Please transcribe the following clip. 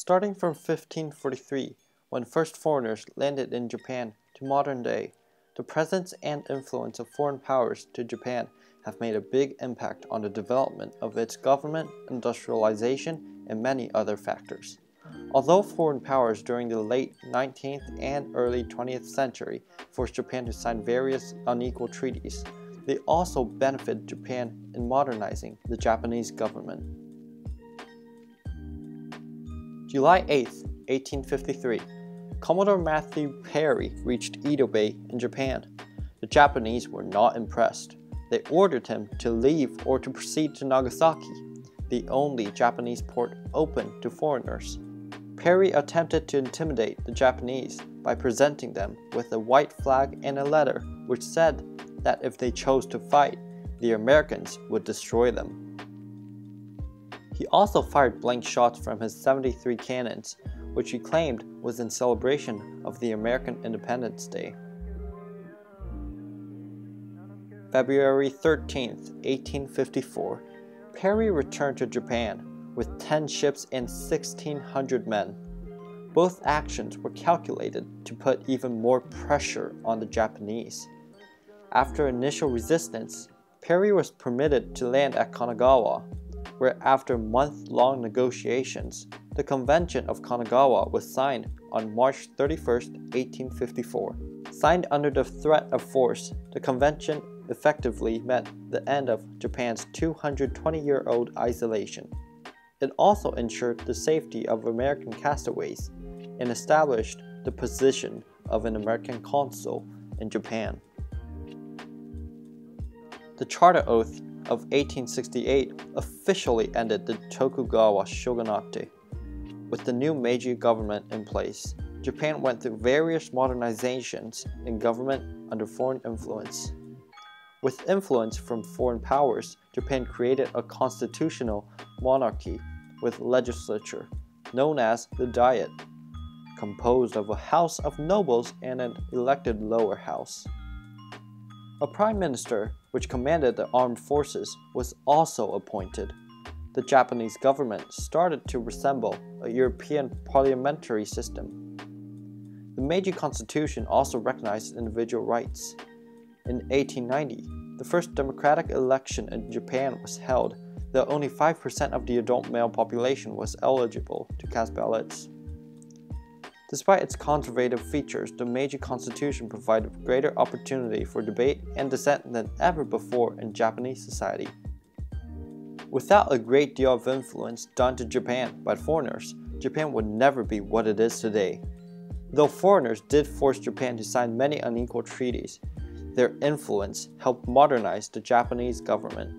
Starting from 1543, when first foreigners landed in Japan, to modern day, the presence and influence of foreign powers to Japan have made a big impact on the development of its government, industrialization, and many other factors. Although foreign powers during the late 19th and early 20th century forced Japan to sign various unequal treaties, they also benefited Japan in modernizing the Japanese government. July 8, 1853, Commodore Matthew Perry reached Edo Bay in Japan. The Japanese were not impressed. They ordered him to leave or to proceed to Nagasaki, the only Japanese port open to foreigners. Perry attempted to intimidate the Japanese by presenting them with a white flag and a letter which said that if they chose to fight, the Americans would destroy them. He also fired blank shots from his 73 cannons, which he claimed was in celebration of the American Independence Day. February 13, 1854, Perry returned to Japan with 10 ships and 1,600 men. Both actions were calculated to put even more pressure on the Japanese. After initial resistance, Perry was permitted to land at Kanagawa, where after month-long negotiations, the Convention of Kanagawa was signed on March 31, 1854. Signed under the threat of force, the convention effectively meant the end of Japan's 220-year-old isolation. It also ensured the safety of American castaways and established the position of an American consul in Japan. The Charter Oath of 1868 officially ended the Tokugawa shogunate. With the new Meiji government in place, Japan went through various modernizations in government under foreign influence. With influence from foreign powers, Japan created a constitutional monarchy with legislature, known as the Diet, composed of a house of nobles and an elected lower house. A prime minister, which commanded the armed forces, was also appointed. The Japanese government started to resemble a European parliamentary system. The Meiji Constitution also recognized individual rights. In 1890, the first democratic election in Japan was held, though only 5% of the adult male population was eligible to cast ballots. Despite its conservative features, the Meiji Constitution provided greater opportunity for debate and dissent than ever before in Japanese society. Without a great deal of influence done to Japan by foreigners, Japan would never be what it is today. Though foreigners did force Japan to sign many unequal treaties, their influence helped modernize the Japanese government.